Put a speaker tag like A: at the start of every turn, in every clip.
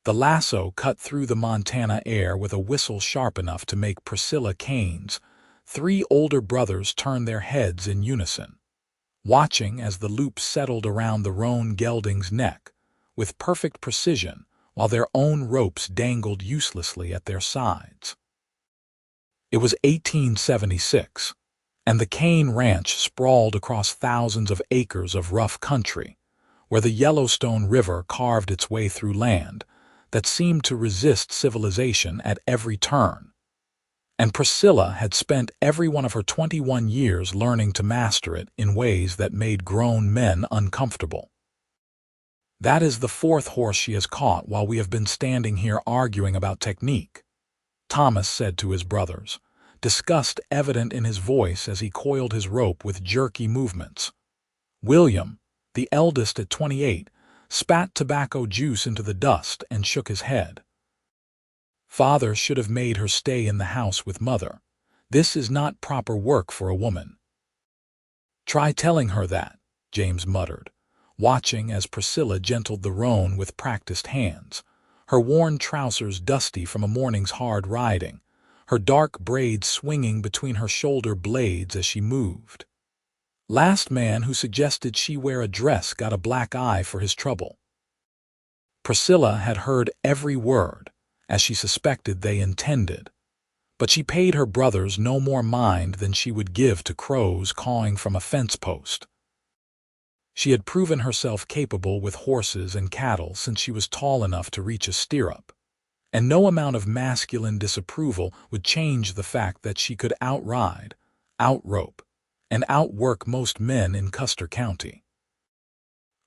A: The lasso cut through the Montana air with a whistle sharp enough to make Priscilla Kane's 3 older brothers turn their heads in unison, watching as the loop settled around the roan gelding's neck with perfect precision while their own ropes dangled uselessly at their sides. It was 1876, and the Kane Ranch sprawled across thousands of acres of rough country, where the Yellowstone River carved its way through land that seemed to resist civilization at every turn. And Priscilla had spent every one of her 21 years learning to master it in ways that made grown men uncomfortable. "That is the 4th horse she has caught while we have been standing here arguing about technique," Thomas said to his brothers, disgust evident in his voice as he coiled his rope with jerky movements. William, the eldest at 28, spat tobacco juice into the dust and shook his head. "Father should have made her stay in the house with Mother. This is not proper work for a woman." "Try telling her that," James muttered, watching as Priscilla gentled the roan with practiced hands, her worn trousers dusty from a morning's hard riding, her dark braids swinging between her shoulder blades as she moved. "Last man who suggested she wear a dress got a black eye for his trouble." Priscilla had heard every word, as she suspected they intended, but she paid her brothers no more mind than she would give to crows cawing from a fence post. She had proven herself capable with horses and cattle since she was tall enough to reach a stirrup, and no amount of masculine disapproval would change the fact that she could outride, outrope, and outwork most men in Custer County.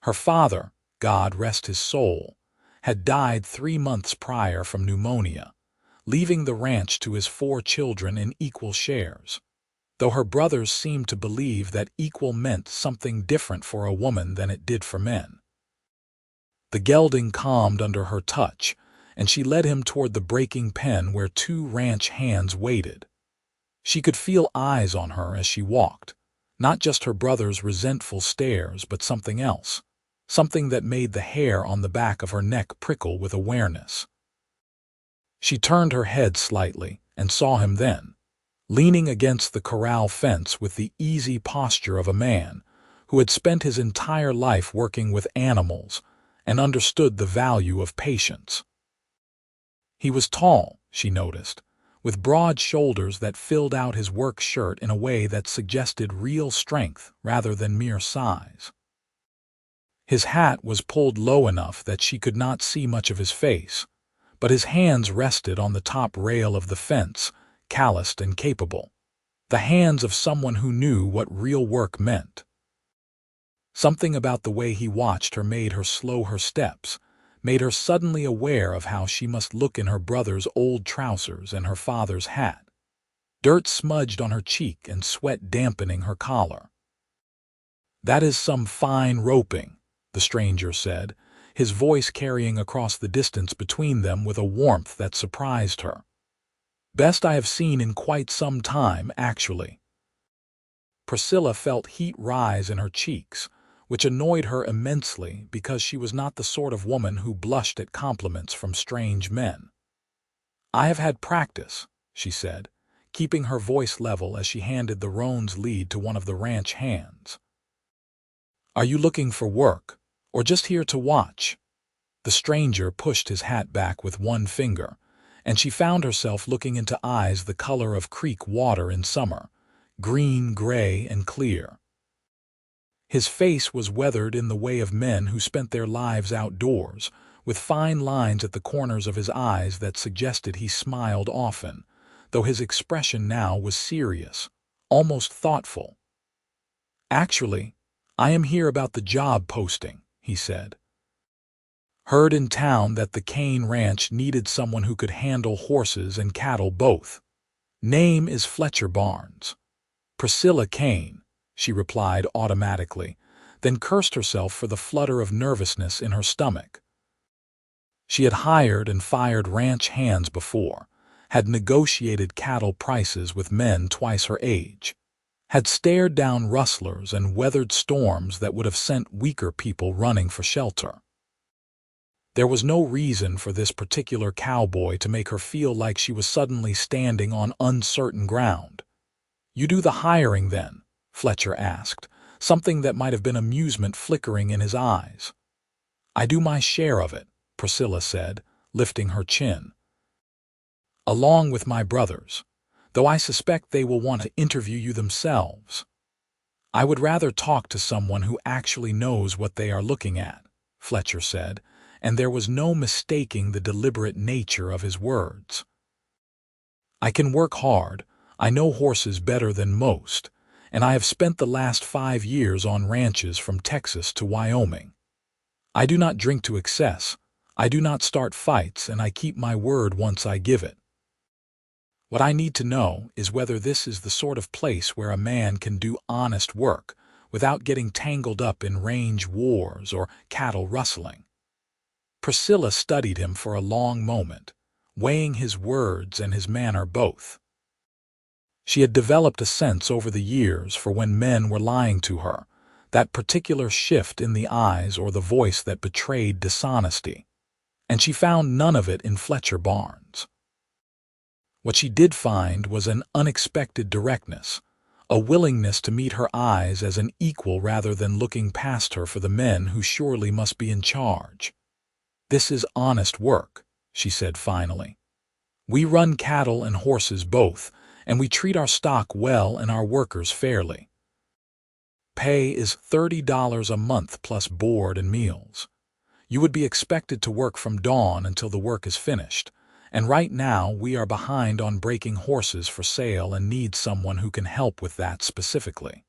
A: Her father, God rest his soul, had died 3 months prior from pneumonia, leaving the ranch to his 4 children in equal shares, though her brothers seemed to believe that equal meant something different for a woman than it did for men. The gelding calmed under her touch, and she led him toward the breaking pen where 2 ranch hands waited. She could feel eyes on her as she walked, not just her brother's resentful stares, but something else, something that made the hair on the back of her neck prickle with awareness. She turned her head slightly and saw him then, leaning against the corral fence with the easy posture of a man who had spent his entire life working with animals and understood the value of patience. He was tall, she noticed, with broad shoulders that filled out his work shirt in a way that suggested real strength rather than mere size. His hat was pulled low enough that she could not see much of his face, but his hands rested on the top rail of the fence, calloused and capable, the hands of someone who knew what real work meant. Something about the way he watched her made her slow her steps, made her suddenly aware of how she must look in her brother's old trousers and her father's hat, dirt smudged on her cheek and sweat dampening her collar. "That is some fine roping," the stranger said, his voice carrying across the distance between them with a warmth that surprised her. "Best I have seen in quite some time, actually." Priscilla felt heat rise in her cheeks, which annoyed her immensely because she was not the sort of woman who blushed at compliments from strange men. "I have had practice," she said, keeping her voice level as she handed the roan's lead to one of the ranch hands. "Are you looking for work, or just here to watch?" The stranger pushed his hat back with one finger, and she found herself looking into eyes the color of creek water in summer, green, gray, and clear. His face was weathered in the way of men who spent their lives outdoors, with fine lines at the corners of his eyes that suggested he smiled often, though his expression now was serious, almost thoughtful. "Actually, I am here about the job posting," he said. "Heard in town that the Kane Ranch needed someone who could handle horses and cattle both. Name is Fletcher Barnes." "Priscilla Kane," she replied automatically, then cursed herself for the flutter of nervousness in her stomach. She had hired and fired ranch hands before, had negotiated cattle prices with men twice her age, had stared down rustlers and weathered storms that would have sent weaker people running for shelter. There was no reason for this particular cowboy to make her feel like she was suddenly standing on uncertain ground. "You do the hiring, then?" Fletcher asked, something that might have been amusement flickering in his eyes. "I do my share of it," Priscilla said, lifting her chin. "Along with my brothers, though I suspect they will want to interview you themselves." "I would rather talk to someone who actually knows what they are looking at," Fletcher said, and there was no mistaking the deliberate nature of his words. "I can work hard, I know horses better than most, and I have spent the last 5 years on ranches from Texas to Wyoming. I do not drink to excess, I do not start fights, and I keep my word once I give it. What I need to know is whether this is the sort of place where a man can do honest work without getting tangled up in range wars or cattle rustling." Priscilla studied him for a long moment, weighing his words and his manner both. She had developed a sense over the years for when men were lying to her, that particular shift in the eyes or the voice that betrayed dishonesty, and she found none of it in Fletcher Barnes. What she did find was an unexpected directness, a willingness to meet her eyes as an equal rather than looking past her for the men who surely must be in charge. "This is honest work," she said finally. "We run cattle and horses both, and we treat our stock well and our workers fairly. Pay is $30 a month plus board and meals. You would be expected to work from dawn until the work is finished, and right now we are behind on breaking horses for sale and need someone who can help with that specifically.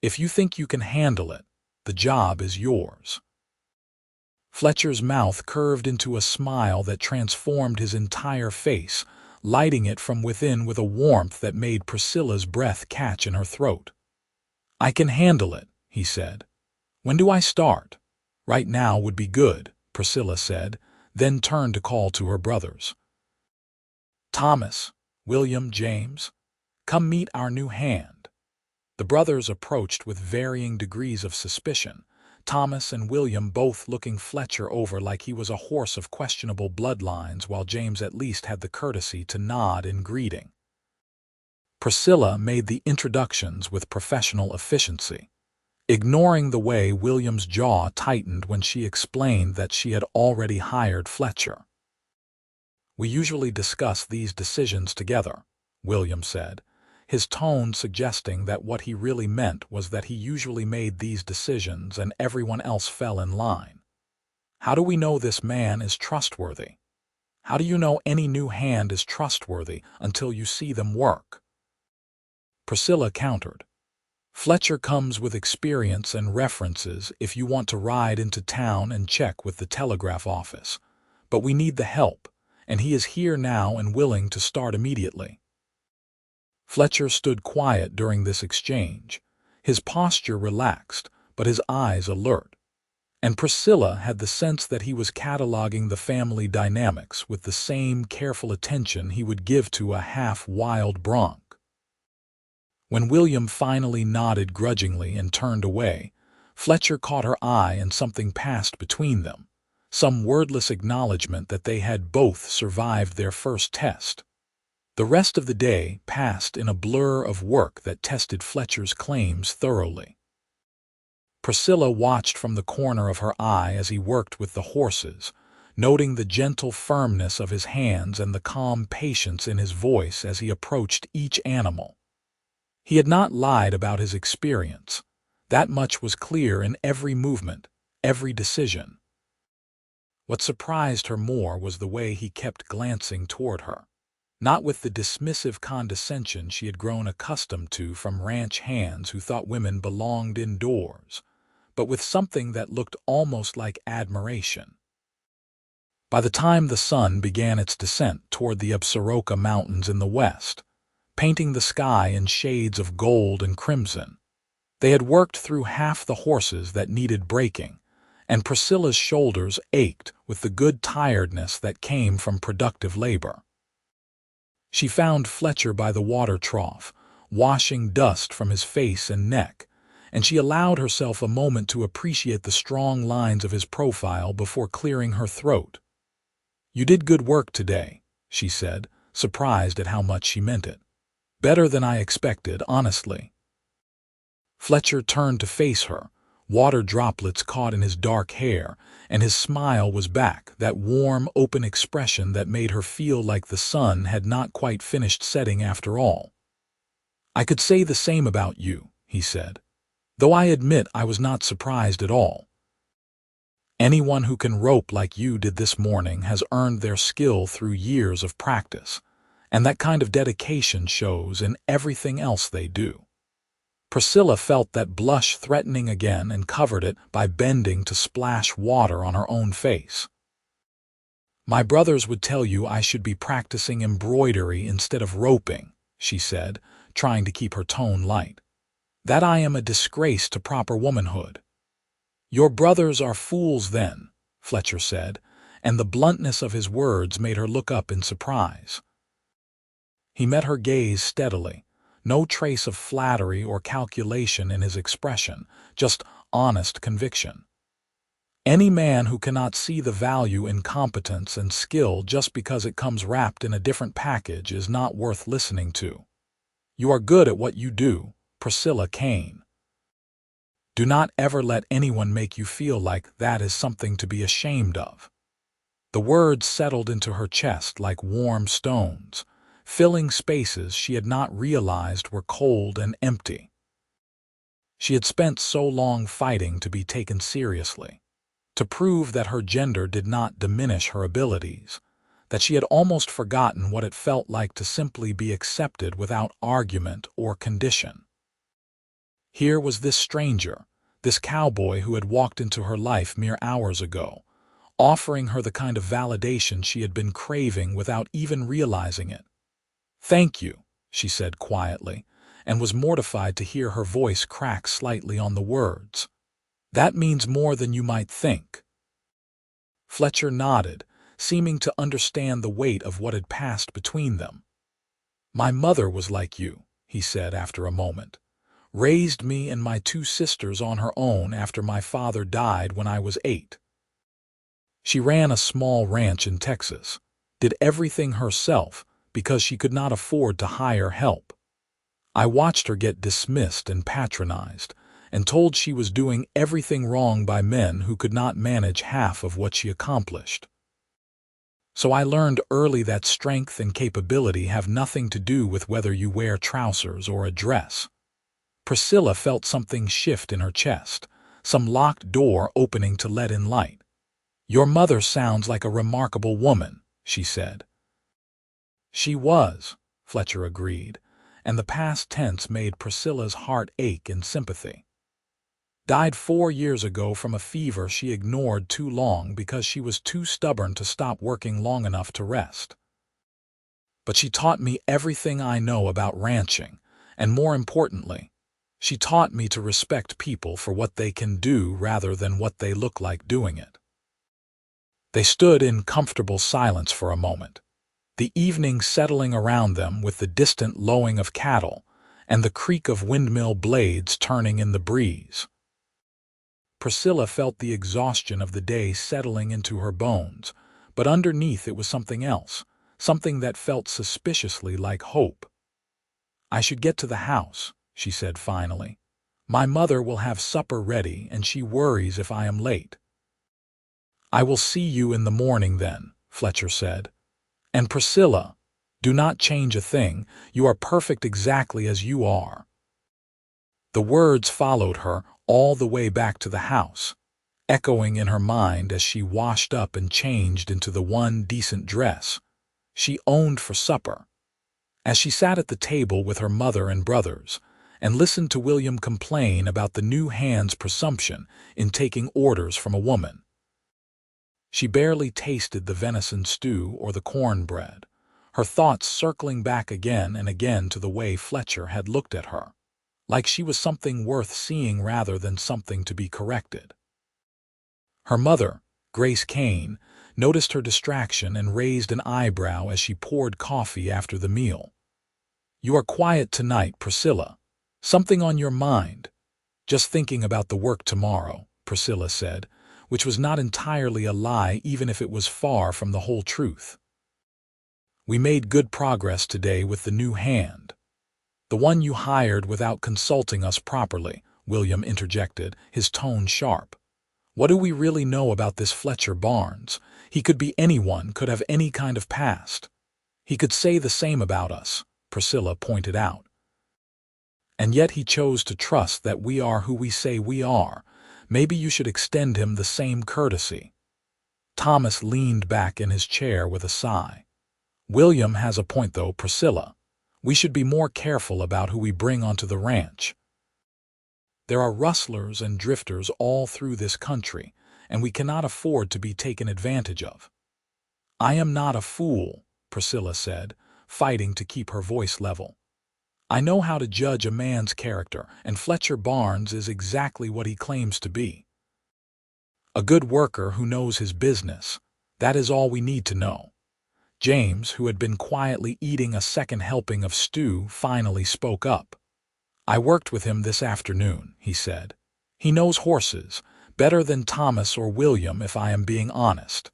A: If you think you can handle it, the job is yours." Fletcher's mouth curved into a smile that transformed his entire face, lighting it from within with a warmth that made Priscilla's breath catch in her throat. "I can handle it," he said. "When do I start?" "Right now would be good," Priscilla said, then turned to call to her brothers. "Thomas, William, James, come meet our new hand." The brothers approached with varying degrees of suspicion, Thomas and William both looking Fletcher over like he was a horse of questionable bloodlines, while James at least had the courtesy to nod in greeting. Priscilla made the introductions with professional efficiency, ignoring the way William's jaw tightened when she explained that she had already hired Fletcher. "We usually discuss these decisions together," William said, his tone suggesting that what he really meant was that he usually made these decisions and everyone else fell in line. "How do we know this man is trustworthy? How do you know any new hand is trustworthy until you see them work?" Priscilla countered. "Fletcher comes with experience and references if you want to ride into town and check with the telegraph office, but we need the help, and he is here now and willing to start immediately." Fletcher stood quiet during this exchange, his posture relaxed, but his eyes alert, and Priscilla had the sense that he was cataloging the family dynamics with the same careful attention he would give to a half-wild bronc. When William finally nodded grudgingly and turned away, Fletcher caught her eye and something passed between them, some wordless acknowledgement that they had both survived their first test. The rest of the day passed in a blur of work that tested Fletcher's claims thoroughly. Priscilla watched from the corner of her eye as he worked with the horses, noting the gentle firmness of his hands and the calm patience in his voice as he approached each animal. He had not lied about his experience. That much was clear in every movement, every decision. What surprised her more was the way he kept glancing toward her, not with the dismissive condescension she had grown accustomed to from ranch hands who thought women belonged indoors, but with something that looked almost like admiration. By the time the sun began its descent toward the Absaroka Mountains in the west, painting the sky in shades of gold and crimson, they had worked through half the horses that needed breaking, and Priscilla's shoulders ached with the good tiredness that came from productive labor. She found Fletcher by the water trough, washing dust from his face and neck, and she allowed herself a moment to appreciate the strong lines of his profile before clearing her throat. "You did good work today," she said, surprised at how much she meant it. "Better than I expected, honestly." Fletcher turned to face her, water droplets caught in his dark hair, and his smile was back, that warm, open expression that made her feel like the sun had not quite finished setting after all. "I could say the same about you," he said, "though I admit I was not surprised at all. Anyone who can rope like you did this morning has earned their skill through years of practice, and that kind of dedication shows in everything else they do." Priscilla felt that blush threatening again and covered it by bending to splash water on her own face. "My brothers would tell you I should be practicing embroidery instead of roping," she said, trying to keep her tone light. "That I am a disgrace to proper womanhood." "Your brothers are fools then," Fletcher said, and the bluntness of his words made her look up in surprise. He met her gaze steadily, no trace of flattery or calculation in his expression, just honest conviction. "Any man who cannot see the value in competence and skill just because it comes wrapped in a different package is not worth listening to. You are good at what you do, Priscilla Kane. Do not ever let anyone make you feel like that is something to be ashamed of." The words settled into her chest like warm stones, filling spaces she had not realized were cold and empty. She had spent so long fighting to be taken seriously, to prove that her gender did not diminish her abilities, that she had almost forgotten what it felt like to simply be accepted without argument or condition. Here was this stranger, this cowboy who had walked into her life mere hours ago, offering her the kind of validation she had been craving without even realizing it. "Thank you," she said quietly, and was mortified to hear her voice crack slightly on the words. "That means more than you might think." Fletcher nodded, seeming to understand the weight of what had passed between them. "My mother was like you," he said after a moment. "Raised me and my two sisters on her own after my father died when I was 8. She ran a small ranch in Texas, did everything herself because she could not afford to hire help. I watched her get dismissed and patronized, and told she was doing everything wrong by men who could not manage half of what she accomplished. So I learned early that strength and capability have nothing to do with whether you wear trousers or a dress." Priscilla felt something shift in her chest, some locked door opening to let in light. "Your mother sounds like a remarkable woman," she said. "She was," Fletcher agreed, and the past tense made Priscilla's heart ache in sympathy. "Died 4 years ago from a fever she ignored too long because she was too stubborn to stop working long enough to rest. But she taught me everything I know about ranching, and more importantly, she taught me to respect people for what they can do rather than what they look like doing it." They stood in comfortable silence for a moment, the evening settling around them with the distant lowing of cattle and the creak of windmill blades turning in the breeze. Priscilla felt the exhaustion of the day settling into her bones, but underneath it was something else, something that felt suspiciously like hope. "I should get to the house," she said finally. "My mother will have supper ready and she worries if I am late." "I will see you in the morning then," Fletcher said. "And Priscilla, do not change a thing. You are perfect exactly as you are." The words followed her all the way back to the house, echoing in her mind as she washed up and changed into the one decent dress she owned for supper. As she sat at the table with her mother and brothers, and listened to William complain about the new hand's presumption in taking orders from a woman. She barely tasted the venison stew or the cornbread, her thoughts circling back again and again to the way Fletcher had looked at her, like she was something worth seeing rather than something to be corrected. Her mother, Grace Kane, noticed her distraction and raised an eyebrow as she poured coffee after the meal. "You are quiet tonight, Priscilla. Something on your mind?" Just thinking about the work tomorrow, Priscilla said, which was not entirely a lie even if it was far from the whole truth. We made good progress today with the new hand. The one you hired without consulting us properly, William interjected, his tone sharp. What do we really know about this Fletcher Barnes? He could be anyone, could have any kind of past. He could say the same about us, Priscilla pointed out. And yet he chose to trust that we are who we say we are. Maybe you should extend him the same courtesy. Thomas leaned back in his chair with a sigh. William has a point though, Priscilla. We should be more careful about who we bring onto the ranch. There are rustlers and drifters all through this country, and we cannot afford to be taken advantage of. I am not a fool, Priscilla said, fighting to keep her voice level. I know how to judge a man's character, and Fletcher Barnes is exactly what he claims to be. A good worker who knows his business. That is all we need to know. James, who had been quietly eating a second helping of stew, finally spoke up. I worked with him this afternoon, he said. He knows horses, better than Thomas or William if I am being honest.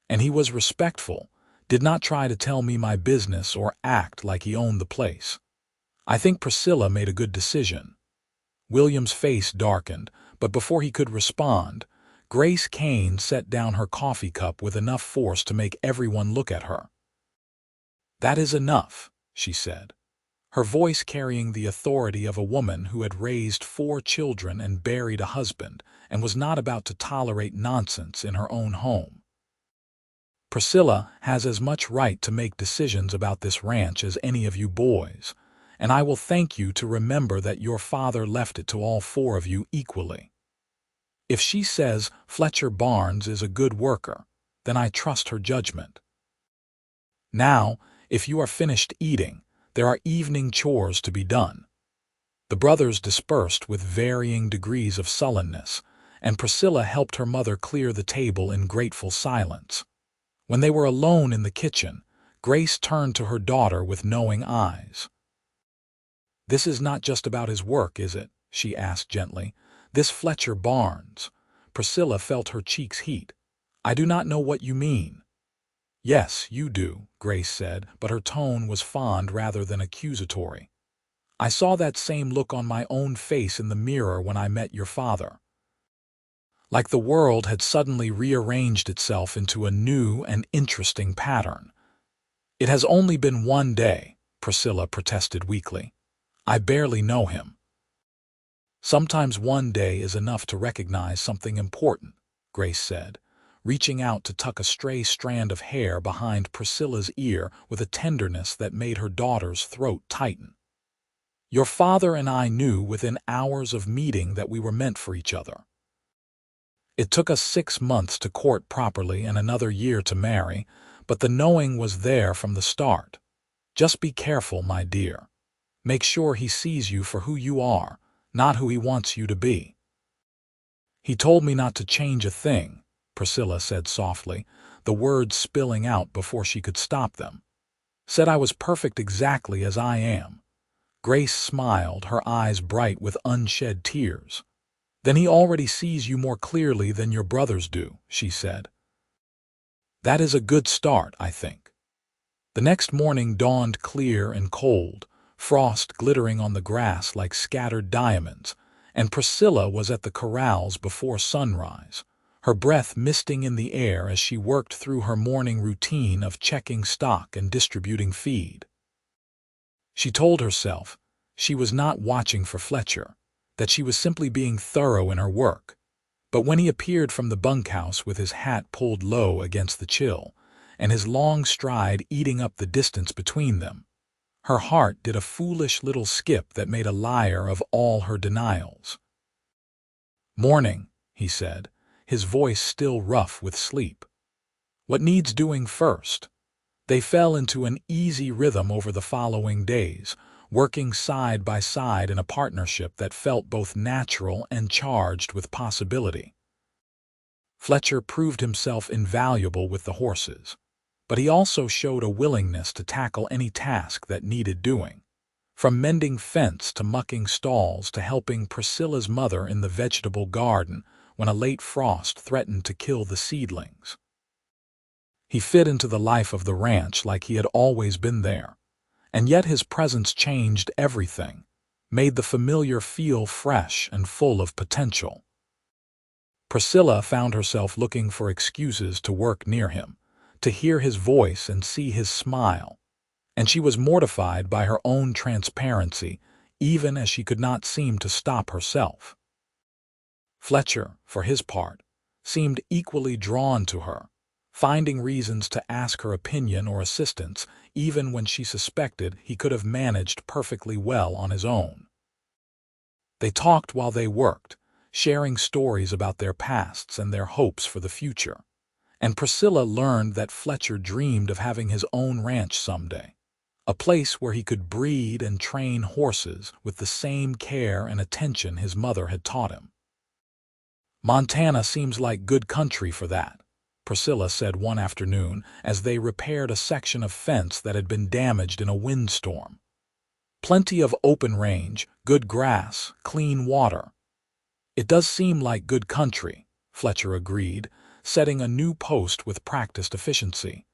A: And he was respectful, did not try to tell me my business or act like he owned the place. I think Priscilla made a good decision. William's face darkened, but before he could respond, Grace Kane set down her coffee cup with enough force to make everyone look at her. That is enough, she said, her voice carrying the authority of a woman who had raised 4 children and buried a husband and was not about to tolerate nonsense in her own home. Priscilla has as much right to make decisions about this ranch as any of you boys, and I will thank you to remember that your father left it to all 4 of you equally. If she says Fletcher Barnes is a good worker, then I trust her judgment. Now, if you are finished eating, there are evening chores to be done. The brothers dispersed with varying degrees of sullenness, and Priscilla helped her mother clear the table in grateful silence. When they were alone in the kitchen, Grace turned to her daughter with knowing eyes. This is not just about his work, is it? She asked gently. This Fletcher Barnes. Priscilla felt her cheeks heat. I do not know what you mean. Yes, you do, Grace said, but her tone was fond rather than accusatory. I saw that same look on my own face in the mirror when I met your father. Like the world had suddenly rearranged itself into a new and interesting pattern. It has only been 1 day, Priscilla protested weakly. I barely know him. Sometimes 1 day is enough to recognize something important, Grace said, reaching out to tuck a stray strand of hair behind Priscilla's ear with a tenderness that made her daughter's throat tighten. Your father and I knew within hours of meeting that we were meant for each other. It took us 6 months to court properly and another year to marry, but the knowing was there from the start. Just be careful, my dear. Make sure he sees you for who you are, not who he wants you to be. He told me not to change a thing, Priscilla said softly, the words spilling out before she could stop them. Said I was perfect exactly as I am. Grace smiled, her eyes bright with unshed tears. Then he already sees you more clearly than your brothers do, she said. That is a good start, I think. The next morning dawned clear and cold, frost glittering on the grass like scattered diamonds, and Priscilla was at the corrals before sunrise, her breath misting in the air as she worked through her morning routine of checking stock and distributing feed. She told herself she was not watching for Fletcher, that she was simply being thorough in her work. But when he appeared from the bunkhouse with his hat pulled low against the chill, and his long stride eating up the distance between them, her heart did a foolish little skip that made a liar of all her denials. Morning, he said, his voice still rough with sleep. What needs doing first? They fell into an easy rhythm over the following days, working side by side in a partnership that felt both natural and charged with possibility. Fletcher proved himself invaluable with the horses, but he also showed a willingness to tackle any task that needed doing. From mending fence to mucking stalls to helping Priscilla's mother in the vegetable garden when a late frost threatened to kill the seedlings. He fit into the life of the ranch like he had always been there, and yet his presence changed everything, made the familiar feel fresh and full of potential. Priscilla found herself looking for excuses to work near him, to hear his voice and see his smile, and she was mortified by her own transparency, even as she could not seem to stop herself. Fletcher, for his part, seemed equally drawn to her, finding reasons to ask her opinion or assistance even when she suspected he could have managed perfectly well on his own. They talked while they worked, sharing stories about their pasts and their hopes for the future, and Priscilla learned that Fletcher dreamed of having his own ranch someday, a place where he could breed and train horses with the same care and attention his mother had taught him. "Montana seems like good country for that," Priscilla said one afternoon as they repaired a section of fence that had been damaged in a windstorm. "Plenty of open range, good grass, clean water." "It does seem like good country," Fletcher agreed, setting a new post with practiced efficiency.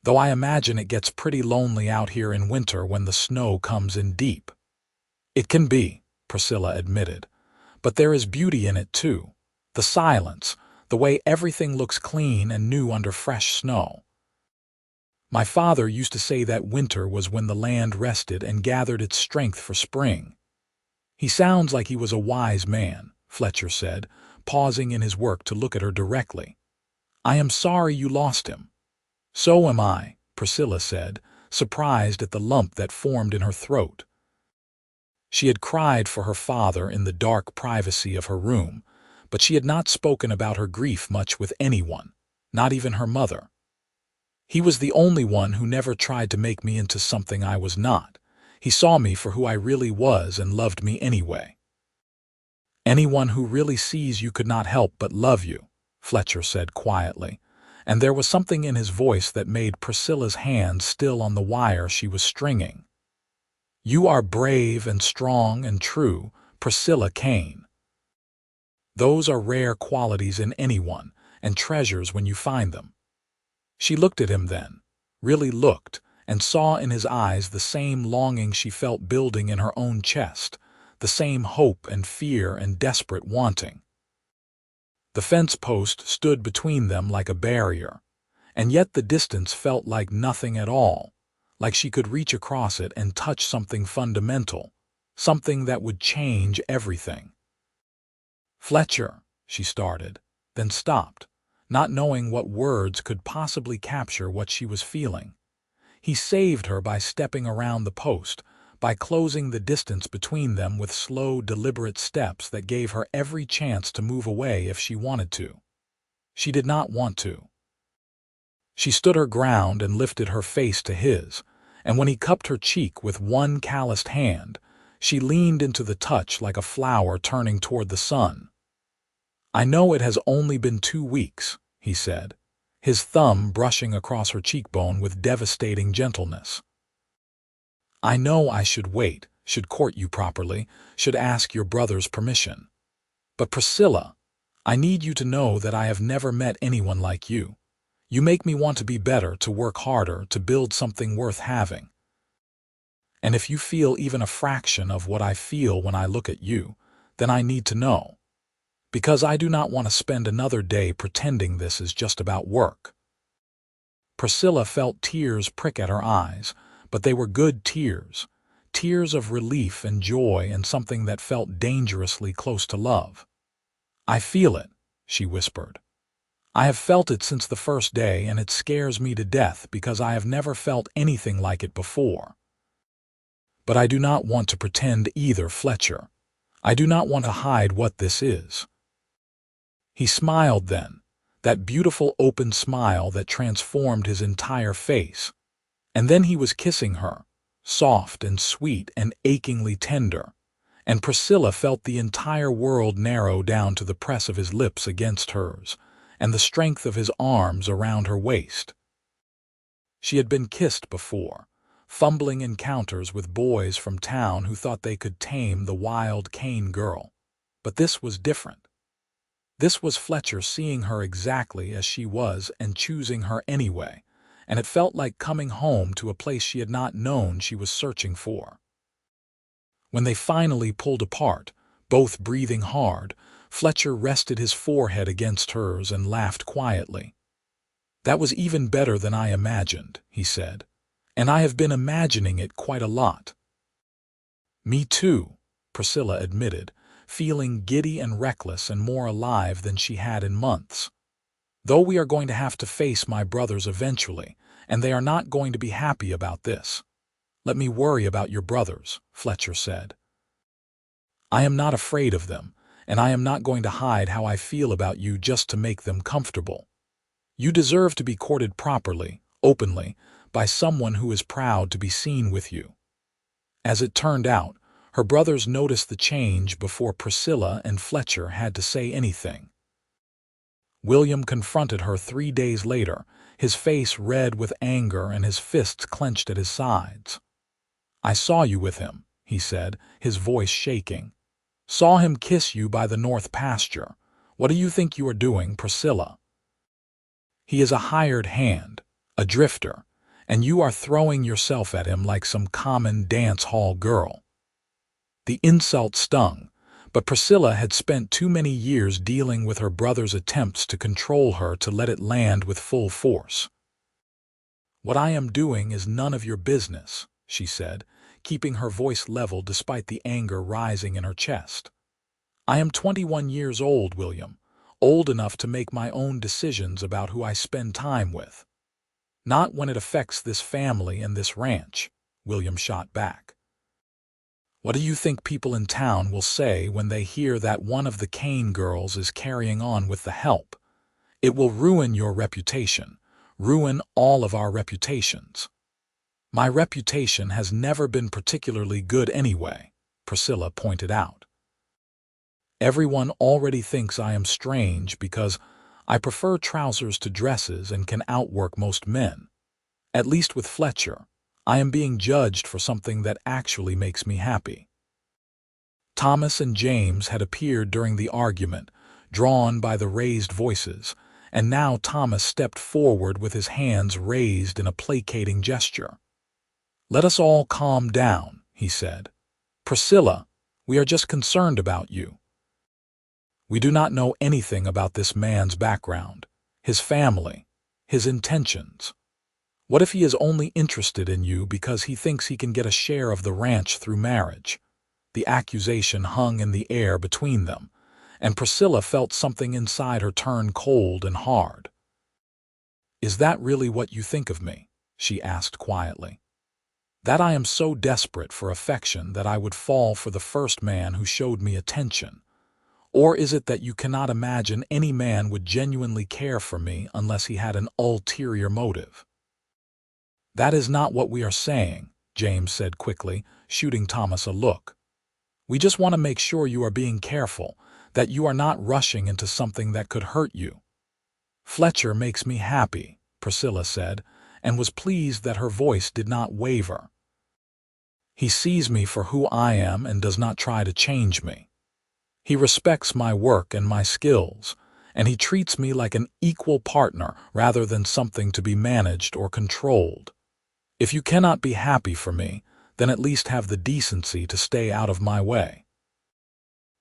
A: "Though I imagine it gets pretty lonely out here in winter when the snow comes in deep." "It can be," Priscilla admitted, "but there is beauty in it too. The silence, the way everything looks clean and new under fresh snow. My father used to say that winter was when the land rested and gathered its strength for spring." "He sounds like he was a wise man," Fletcher said, pausing in his work to look at her directly. "I am sorry you lost him." "So am I," Priscilla said, surprised at the lump that formed in her throat. She had cried for her father in the dark privacy of her room, but she had not spoken about her grief much with anyone, not even her mother. "He was the only one who never tried to make me into something I was not. He saw me for who I really was and loved me anyway." "Anyone who really sees you could not help but love you," Fletcher said quietly, and there was something in his voice that made Priscilla's hands still on the wire she was stringing. "You are brave and strong and true, Priscilla Kane. Those are rare qualities in anyone, and treasures when you find them." She looked at him then, really looked, and saw in his eyes the same longing she felt building in her own chest, the same hope and fear and desperate wanting. The fence post stood between them like a barrier, and yet the distance felt like nothing at all, like she could reach across it and touch something fundamental, something that would change everything. "Fletcher," she started, then stopped, not knowing what words could possibly capture what she was feeling. He saved her by stepping around the post, by closing the distance between them with slow, deliberate steps that gave her every chance to move away if she wanted to. She did not want to. She stood her ground and lifted her face to his, and when he cupped her cheek with one calloused hand, she leaned into the touch like a flower turning toward the sun. "I know it has only been 2 weeks," he said, his thumb brushing across her cheekbone with devastating gentleness. "I know I should wait, should court you properly, should ask your brother's permission. But Priscilla, I need you to know that I have never met anyone like you. You make me want to be better, to work harder, to build something worth having. And if you feel even a fraction of what I feel when I look at you, then I need to know. Because I do not want to spend another day pretending this is just about work." Priscilla felt tears prick at her eyes, but they were good tears, tears of relief and joy and something that felt dangerously close to love. "I feel it," she whispered. "I have felt it since the first day, and it scares me to death because I have never felt anything like it before. But I do not want to pretend either, Fletcher. I do not want to hide what this is." He smiled then, that beautiful open smile that transformed his entire face. And then he was kissing her, soft and sweet and achingly tender, and Priscilla felt the entire world narrow down to the press of his lips against hers, and the strength of his arms around her waist. She had been kissed before, fumbling encounters with boys from town who thought they could tame the wild Kane girl. But this was different. This was Fletcher seeing her exactly as she was and choosing her anyway, and it felt like coming home to a place she had not known she was searching for. When they finally pulled apart, both breathing hard, Fletcher rested his forehead against hers and laughed quietly. "That was even better than I imagined," he said, "and I have been imagining it quite a lot." "Me too," Priscilla admitted, feeling giddy and reckless and more alive than she had in months. "Though we are going to have to face my brothers eventually, and they are not going to be happy about this." "Let me worry about your brothers," Fletcher said. "I am not afraid of them, and I am not going to hide how I feel about you just to make them comfortable. You deserve to be courted properly, openly, by someone who is proud to be seen with you." As it turned out, her brothers noticed the change before Priscilla and Fletcher had to say anything. William confronted her 3 days later, his face red with anger and his fists clenched at his sides. "I saw you with him," he said, his voice shaking. "Saw him kiss you by the north pasture. What do you think you are doing, Priscilla? He is a hired hand, a drifter, and you are throwing yourself at him like some common dance hall girl." The insult stung, but Priscilla had spent too many years dealing with her brother's attempts to control her to let it land with full force. "What I am doing is none of your business," she said, keeping her voice level despite the anger rising in her chest. "I am 21 years old, William, old enough to make my own decisions about who I spend time with." "Not when it affects this family and this ranch," William shot back. "What do you think people in town will say when they hear that one of the Kane girls is carrying on with the help? It will ruin your reputation, ruin all of our reputations." "My reputation has never been particularly good anyway," Priscilla pointed out. "Everyone already thinks I am strange because I prefer trousers to dresses and can outwork most men. At least with Fletcher, I am being judged for something that actually makes me happy." Thomas and James had appeared during the argument, drawn by the raised voices, and now Thomas stepped forward with his hands raised in a placating gesture. "Let us all calm down," he said. "Priscilla, we are just concerned about you. We do not know anything about this man's background, his family, his intentions. What if he is only interested in you because he thinks he can get a share of the ranch through marriage?" The accusation hung in the air between them, and Priscilla felt something inside her turn cold and hard. "Is that really what you think of me?" she asked quietly. "That I am so desperate for affection that I would fall for the first man who showed me attention? Or is it that you cannot imagine any man would genuinely care for me unless he had an ulterior motive?" "That is not what we are saying," James said quickly, shooting Thomas a look. "We just want to make sure you are being careful, that you are not rushing into something that could hurt you." "Fletcher makes me happy," Priscilla said, and was pleased that her voice did not waver. "He sees me for who I am and does not try to change me. He respects my work and my skills, and he treats me like an equal partner rather than something to be managed or controlled. If you cannot be happy for me, then at least have the decency to stay out of my way."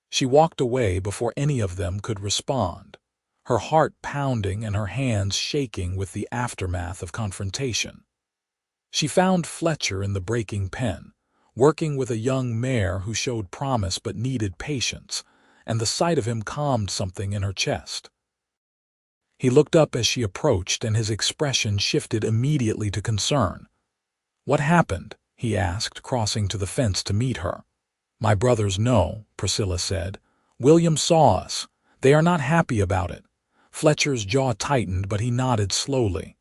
A: She walked away before any of them could respond, her heart pounding and her hands shaking with the aftermath of confrontation. She found Fletcher in the breaking pen, working with a young mare who showed promise but needed patience, and the sight of him calmed something in her chest. He looked up as she approached, and his expression shifted immediately to concern. "What happened?" he asked, crossing to the fence to meet her. "My brothers know," Priscilla said. "William saw us. They are not happy about it." Fletcher's jaw tightened, but he nodded slowly.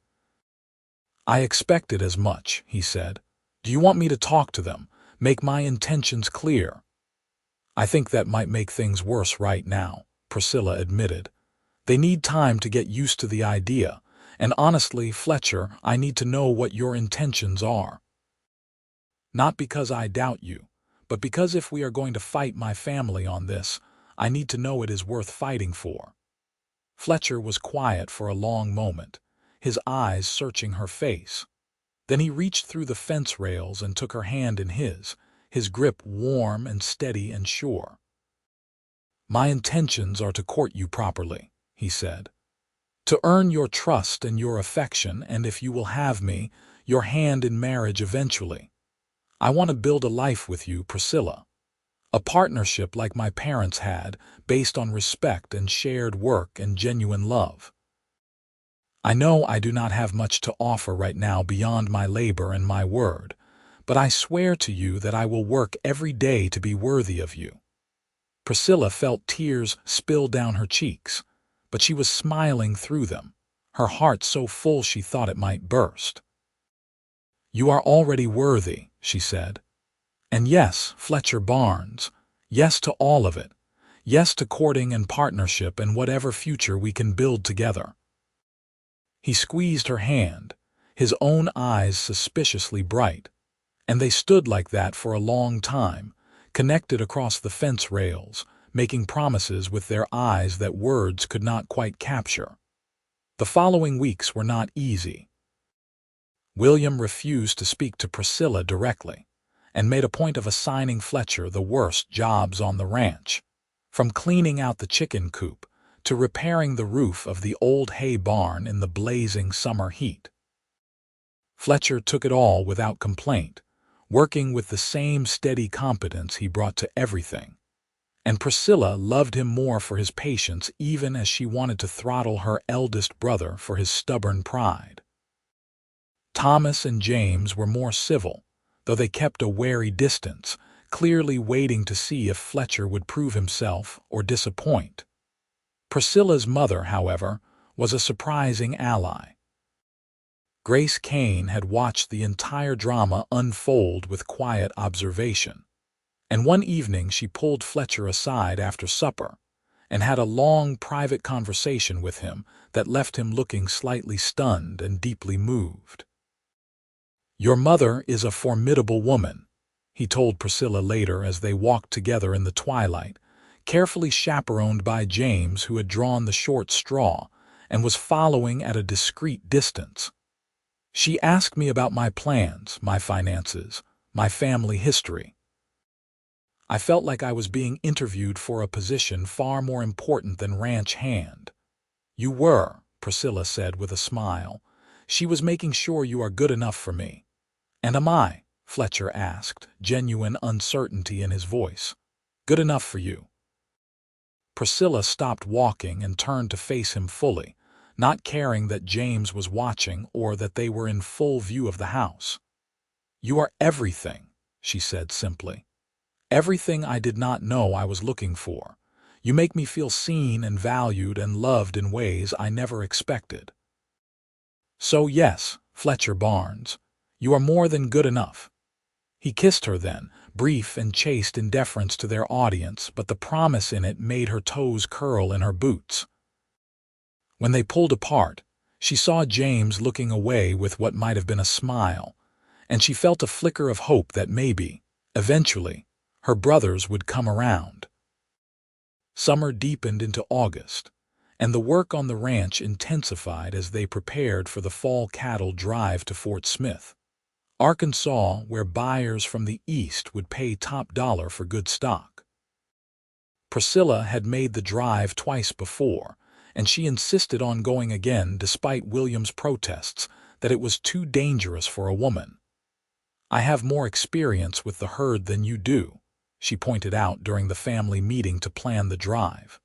A: "I expected as much," he said. "Do you want me to talk to them, make my intentions clear?" "I think that might make things worse right now," Priscilla admitted. "They need time to get used to the idea, and honestly, Fletcher, I need to know what your intentions are." Not because I doubt you, but because if we are going to fight my family on this, I need to know it is worth fighting for." Fletcher was quiet for a long moment, his eyes searching her face. Then he reached through the fence rails and took her hand in his grip warm and steady and sure. "My intentions are to court you properly," he said. "To earn your trust and your affection, and if you will have me, your hand in marriage eventually. I want to build a life with you, Priscilla. A partnership like my parents had, based on respect and shared work and genuine love. I know I do not have much to offer right now beyond my labor and my word, but I swear to you that I will work every day to be worthy of you." Priscilla felt tears spill down her cheeks, but she was smiling through them, her heart so full she thought it might burst. "You are already worthy," she said. "And yes, Fletcher Barnes, yes to all of it. Yes to courting and partnership and whatever future we can build together." He squeezed her hand, his own eyes suspiciously bright, and they stood like that for a long time, connected across the fence rails, making promises with their eyes that words could not quite capture. The following weeks were not easy. William refused to speak to Priscilla directly, and made a point of assigning Fletcher the worst jobs on the ranch, from cleaning out the chicken coop to repairing the roof of the old hay barn in the blazing summer heat. Fletcher took it all without complaint, working with the same steady competence he brought to everything. And Priscilla loved him more for his patience, even as she wanted to throttle her eldest brother for his stubborn pride. Thomas and James were more civil, though they kept a wary distance, clearly waiting to see if Fletcher would prove himself or disappoint. Priscilla's mother, however, was a surprising ally. Grace Kane had watched the entire drama unfold with quiet observation, and one evening she pulled Fletcher aside after supper and had a long private conversation with him that left him looking slightly stunned and deeply moved. "Your mother is a formidable woman," he told Priscilla later as they walked together in the twilight, carefully chaperoned by James, who had drawn the short straw and was following at a discreet distance. "She asked me about my plans, my finances, my family history. I felt like I was being interviewed for a position far more important than ranch hand." "You were," Priscilla said with a smile. "She was making sure you are good enough for me." "And am I?" Fletcher asked, genuine uncertainty in his voice. "Good enough for you?" Priscilla stopped walking and turned to face him fully, not caring that James was watching or that they were in full view of the house. "You are everything," she said simply. "Everything I did not know I was looking for. You make me feel seen and valued and loved in ways I never expected. So yes, Fletcher Barnes, you are more than good enough." He kissed her then, brief and chaste in deference to their audience, but the promise in it made her toes curl in her boots. When they pulled apart, she saw James looking away with what might have been a smile, and she felt a flicker of hope that maybe, eventually, her brothers would come around. Summer deepened into August, and the work on the ranch intensified as they prepared for the fall cattle drive to Fort Smith, Arkansas, where buyers from the east would pay top dollar for good stock. Priscilla had made the drive twice before, and she insisted on going again despite William's protests that it was too dangerous for a woman. "I have more experience with the herd than you do," she pointed out during the family meeting to plan the drive.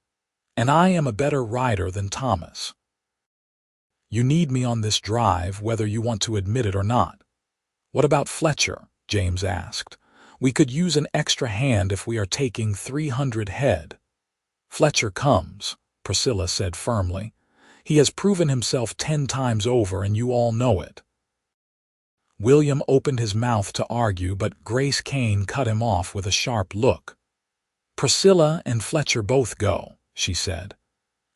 A: "And I am a better rider than Thomas. You need me on this drive whether you want to admit it or not." "What about Fletcher?" James asked. "We could use an extra hand if we are taking 300 head. "Fletcher comes," Priscilla said firmly. "He has proven himself 10 times over, and you all know it." William opened his mouth to argue, but Grace Kane cut him off with a sharp look. "Priscilla and Fletcher both go," she said.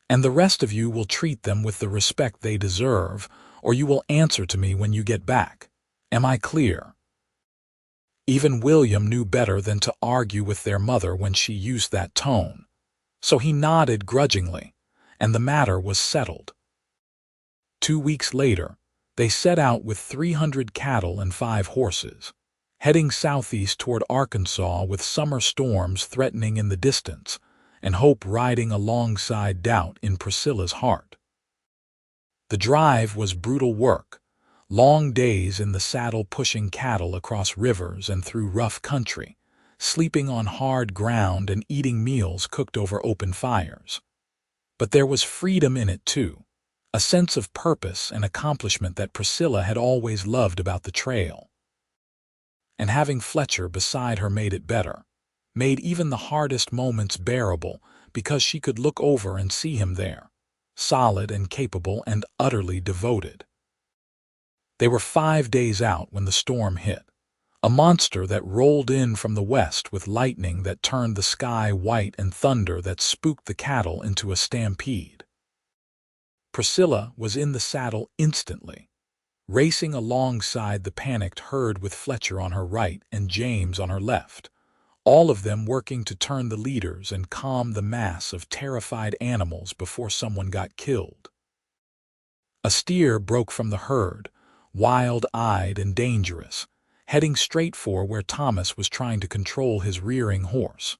A: "And the rest of you will treat them with the respect they deserve, or you will answer to me when you get back. Am I clear?" Even William knew better than to argue with their mother when she used that tone, so he nodded grudgingly, and the matter was settled. 2 weeks later, they set out with 300 cattle and 5 horses, heading southeast toward Arkansas with summer storms threatening in the distance and hope riding alongside doubt in Priscilla's heart. The drive was brutal work, long days in the saddle pushing cattle across rivers and through rough country, sleeping on hard ground and eating meals cooked over open fires. But there was freedom in it too, a sense of purpose and accomplishment that Priscilla had always loved about the trail. And having Fletcher beside her made it better, made even the hardest moments bearable because she could look over and see him there, solid and capable and utterly devoted. They were 5 days out when the storm hit, a monster that rolled in from the west with lightning that turned the sky white and thunder that spooked the cattle into a stampede. Priscilla was in the saddle instantly, racing alongside the panicked herd with Fletcher on her right and James on her left, all of them working to turn the leaders and calm the mass of terrified animals before someone got killed. A steer broke from the herd, wild-eyed and dangerous, heading straight for where Thomas was trying to control his rearing horse.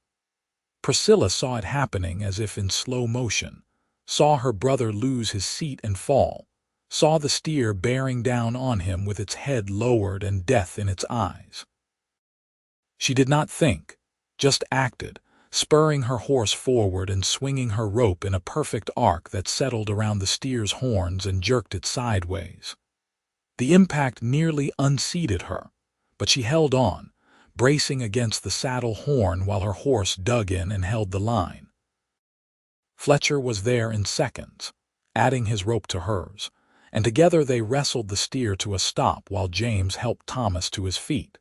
A: Priscilla saw it happening as if in slow motion, saw her brother lose his seat and fall, saw the steer bearing down on him with its head lowered and death in its eyes. She did not think, just acted, spurring her horse forward and swinging her rope in a perfect arc that settled around the steer's horns and jerked it sideways. The impact nearly unseated her, but she held on, bracing against the saddle horn while her horse dug in and held the line. Fletcher was there in seconds, adding his rope to hers, and together they wrestled the steer to a stop while James helped Thomas to his feet.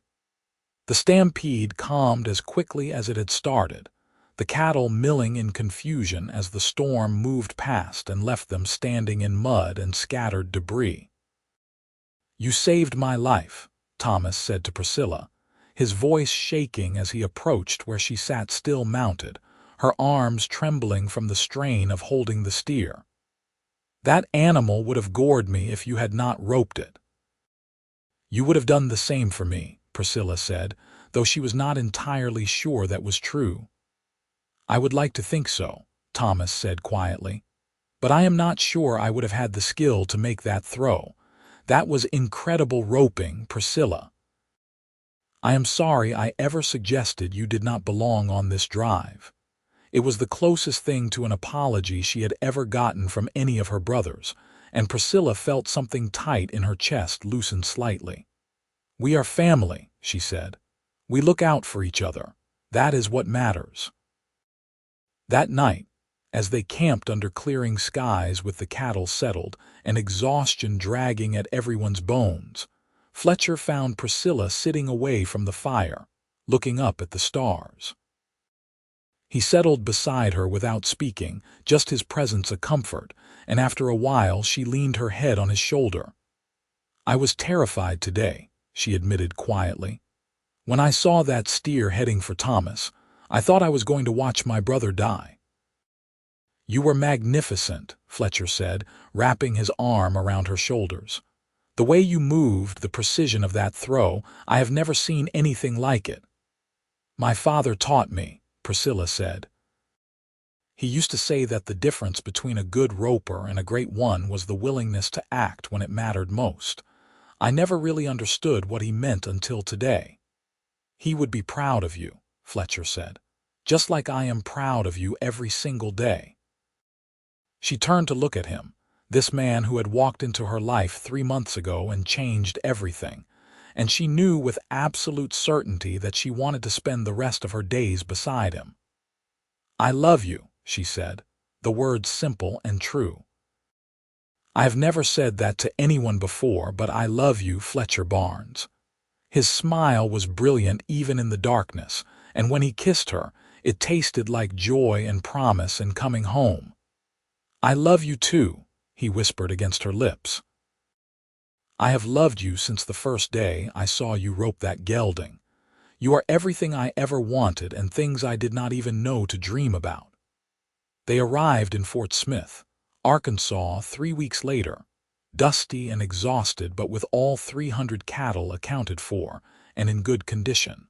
A: The stampede calmed as quickly as it had started, the cattle milling in confusion as the storm moved past and left them standing in mud and scattered debris. "You saved my life," Thomas said to Priscilla, his voice shaking as he approached where she sat still mounted, her arms trembling from the strain of holding the steer. "That animal would have gored me if you had not roped it." "You would have done the same for me," Priscilla said, though she was not entirely sure that was true. "I would like to think so," Thomas said quietly, "but I am not sure I would have had the skill to make that throw. That was incredible roping, Priscilla. I am sorry I ever suggested you did not belong on this drive." It was the closest thing to an apology she had ever gotten from any of her brothers, and Priscilla felt something tight in her chest loosen slightly. "We are family," she said. "We look out for each other. That is what matters." That night, as they camped under clearing skies with the cattle settled and exhaustion dragging at everyone's bones, Fletcher found Priscilla sitting away from the fire, looking up at the stars. He settled beside her without speaking, just his presence a comfort, and after a while she leaned her head on his shoulder. "I was terrified today," she admitted quietly. "When I saw that steer heading for Thomas, I thought I was going to watch my brother die." "You were magnificent," Fletcher said, wrapping his arm around her shoulders. "The way you moved, the precision of that throw, I have never seen anything like it." "My father taught me," Priscilla said. "He used to say that the difference between a good roper and a great one was the willingness to act when it mattered most. I never really understood what he meant until today." "He would be proud of you," Fletcher said, "just like I am proud of you every single day." She turned to look at him, this man who had walked into her life 3 months ago and changed everything, and she knew with absolute certainty that she wanted to spend the rest of her days beside him. "I love you," she said, the words simple and true. "I have never said that to anyone before, but I love you, Fletcher Barnes." His smile was brilliant even in the darkness, and when he kissed her, it tasted like joy and promise and coming home. "I love you too," he whispered against her lips. "I have loved you since the first day I saw you rope that gelding. You are everything I ever wanted and things I did not even know to dream about." They arrived in Fort Smith, Arkansas 3 weeks later, dusty and exhausted but with all 300 cattle accounted for and in good condition.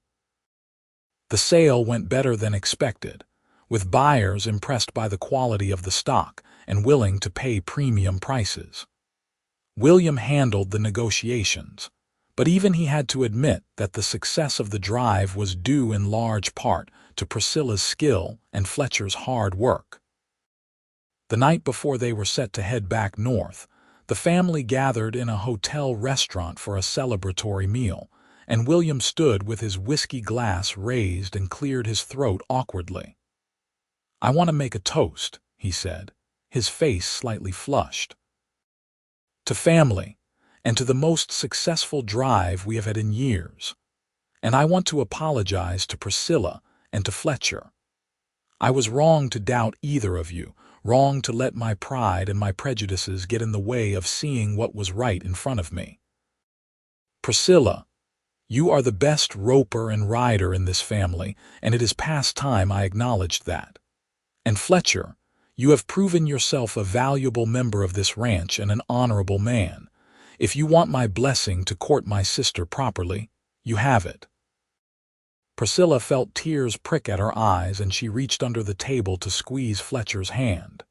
A: The sale went better than expected, with buyers impressed by the quality of the stock and willing to pay premium prices. William handled the negotiations, but even he had to admit that the success of the drive was due in large part to Priscilla's skill and Fletcher's hard work. The night before they were set to head back north, the family gathered in a hotel restaurant for a celebratory meal, and William stood with his whiskey glass raised and cleared his throat awkwardly. "I want to make a toast," he said, his face slightly flushed. "To family, and to the most successful drive we have had in years. And I want to apologize to Priscilla and to Fletcher. I was wrong to doubt either of you, wrong to let my pride and my prejudices get in the way of seeing what was right in front of me. Priscilla, you are the best roper and rider in this family, and it is past time I acknowledged that. And Fletcher, you have proven yourself a valuable member of this ranch and an honorable man. If you want my blessing to court my sister properly, you have it." Priscilla felt tears prick at her eyes, and she reached under the table to squeeze Fletcher's hand.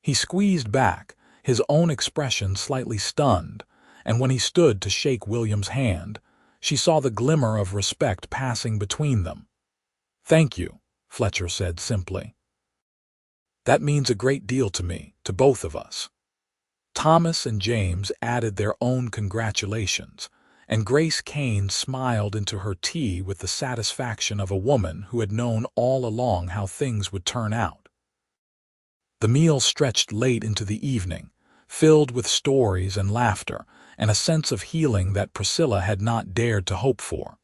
A: He squeezed back, his own expression slightly stunned, and when he stood to shake William's hand, she saw the glimmer of respect passing between them. "Thank you," Fletcher said simply. "That means a great deal to me, to both of us." Thomas and James added their own congratulations, and Grace Kane smiled into her tea with the satisfaction of a woman who had known all along how things would turn out. The meal stretched late into the evening, filled with stories and laughter, and a sense of healing that Priscilla had not dared to hope for.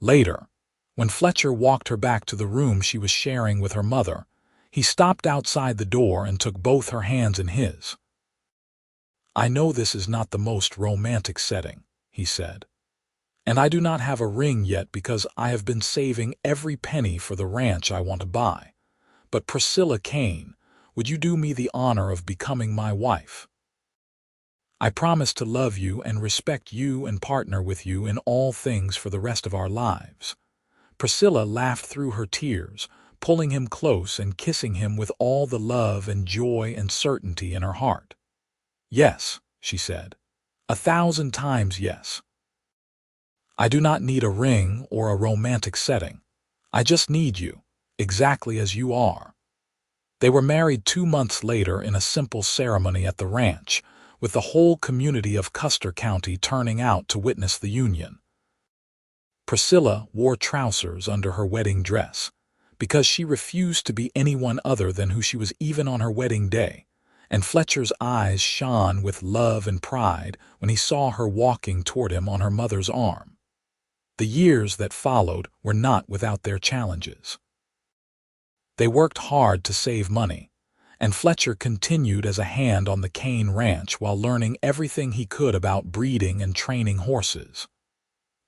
A: Later, when Fletcher walked her back to the room she was sharing with her mother, he stopped outside the door and took both her hands in his. "I know this is not the most romantic setting," he said, "and I do not have a ring yet because I have been saving every penny for the ranch I want to buy. But Priscilla Kane, would you do me the honor of becoming my wife? I promise to love you and respect you and partner with you in all things for the rest of our lives." Priscilla laughed through her tears, pulling him close and kissing him with all the love and joy and certainty in her heart. "Yes," she said, 1,000 times yes. I do not need a ring or a romantic setting. I just need you, exactly as you are." They were married 2 months later in a simple ceremony at the ranch, with the whole community of Custer County turning out to witness the union. Priscilla wore trousers under her wedding dress, because she refused to be anyone other than who she was even on her wedding day, and Fletcher's eyes shone with love and pride when he saw her walking toward him on her mother's arm. The years that followed were not without their challenges. They worked hard to save money, and Fletcher continued as a hand on the Kane ranch while learning everything he could about breeding and training horses.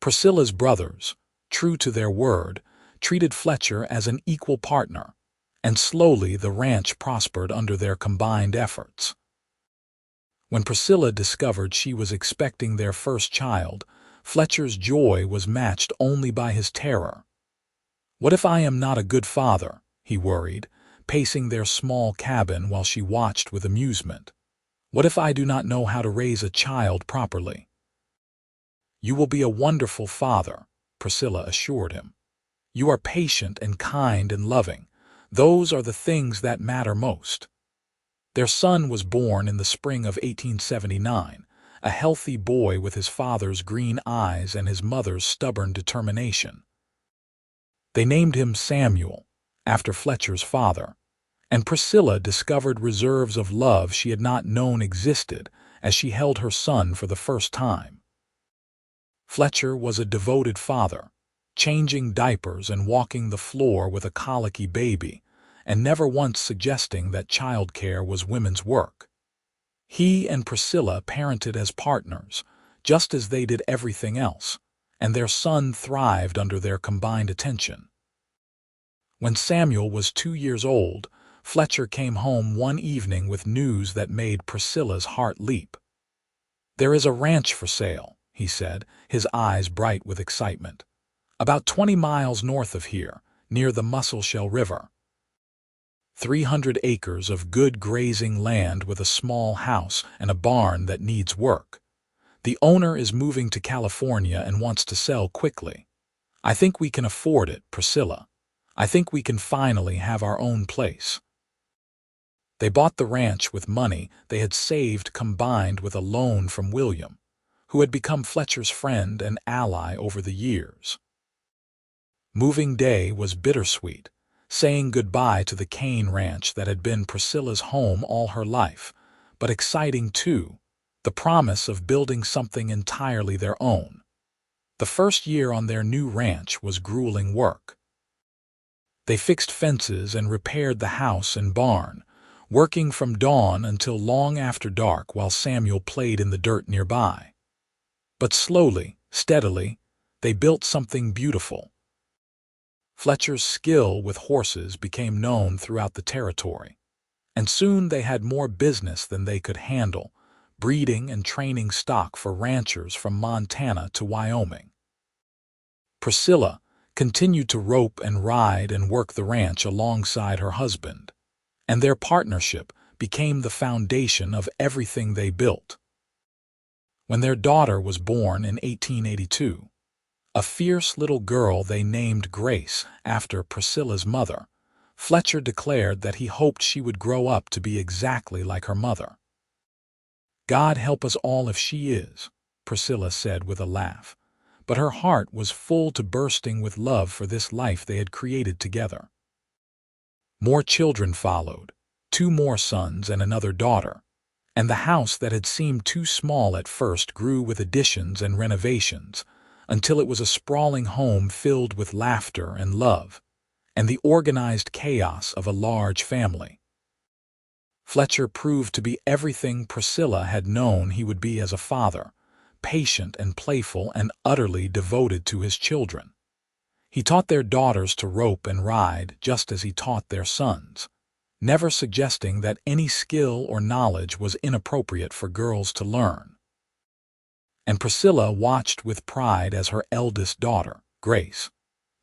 A: Priscilla's brothers, true to their word, treated Fletcher as an equal partner, and slowly the ranch prospered under their combined efforts. When Priscilla discovered she was expecting their first child, Fletcher's joy was matched only by his terror. "What if I am not a good father?" he worried, pacing their small cabin while she watched with amusement. "What if I do not know how to raise a child properly?" "You will be a wonderful father," Priscilla assured him. "You are patient and kind and loving. Those are the things that matter most." Their son was born in the spring of 1879, a healthy boy with his father's green eyes and his mother's stubborn determination. They named him Samuel, after Fletcher's father, and Priscilla discovered reserves of love she had not known existed as she held her son for the first time. Fletcher was a devoted father, changing diapers and walking the floor with a colicky baby, and never once suggesting that childcare was women's work. He and Priscilla parented as partners, just as they did everything else, and their son thrived under their combined attention. When Samuel was 2 years old, Fletcher came home one evening with news that made Priscilla's heart leap. "There is a ranch for sale," he said, his eyes bright with excitement. "About 20 miles north of here, near the Musselshell River. 300 acres of good grazing land with a small house and a barn that needs work. The owner is moving to California and wants to sell quickly. I think we can afford it, Priscilla. I think we can finally have our own place." They bought the ranch with money they had saved combined with a loan from William, who had become Fletcher's friend and ally over the years. Moving day was bittersweet, saying goodbye to the Kane ranch that had been Priscilla's home all her life, but exciting too, the promise of building something entirely their own. The first year on their new ranch was grueling work. They fixed fences and repaired the house and barn, working from dawn until long after dark while Samuel played in the dirt nearby. But slowly, steadily, they built something beautiful. Fletcher's skill with horses became known throughout the territory, and soon they had more business than they could handle, breeding and training stock for ranchers from Montana to Wyoming. Priscilla continued to rope and ride and work the ranch alongside her husband, and their partnership became the foundation of everything they built. When their daughter was born in 1882, a fierce little girl they named Grace after Priscilla's mother, Fletcher declared that he hoped she would grow up to be exactly like her mother. "God help us all if she is," Priscilla said with a laugh, but her heart was full to bursting with love for this life they had created together. More children followed, 2 more sons and another daughter, and the house that had seemed too small at first grew with additions and renovations until it was a sprawling home filled with laughter and love, and the organized chaos of a large family. Fletcher proved to be everything Priscilla had known he would be as a father, patient and playful and utterly devoted to his children. He taught their daughters to rope and ride just as he taught their sons, never suggesting that any skill or knowledge was inappropriate for girls to learn. And Priscilla watched with pride as her eldest daughter, Grace,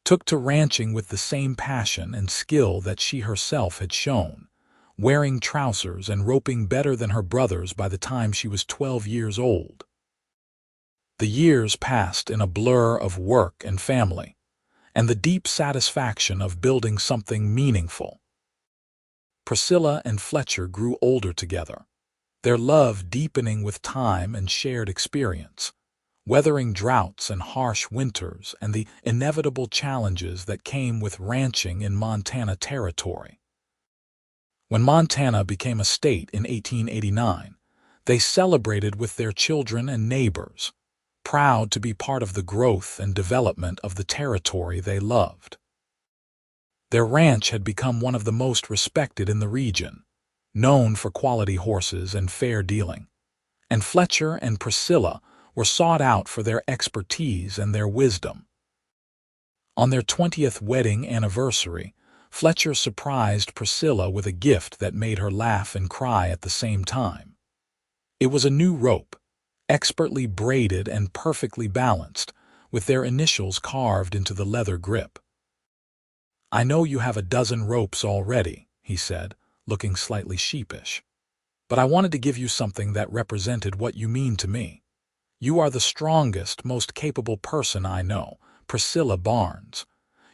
A: took to ranching with the same passion and skill that she herself had shown, wearing trousers and roping better than her brothers by the time she was 12 years old. The years passed in a blur of work and family, and the deep satisfaction of building something meaningful. Priscilla and Fletcher grew older together, their love deepening with time and shared experience, weathering droughts and harsh winters and the inevitable challenges that came with ranching in Montana territory. When Montana became a state in 1889, they celebrated with their children and neighbors, proud to be part of the growth and development of the territory they loved. Their ranch had become one of the most respected in the region, known for quality horses and fair dealing, and Fletcher and Priscilla were sought out for their expertise and their wisdom. On their 20th wedding anniversary, Fletcher surprised Priscilla with a gift that made her laugh and cry at the same time. It was a new rope, expertly braided and perfectly balanced, with their initials carved into the leather grip. "I know you have a dozen ropes already," he said, looking slightly sheepish, "but I wanted to give you something that represented what you mean to me. You are the strongest, most capable person I know, Priscilla Barnes.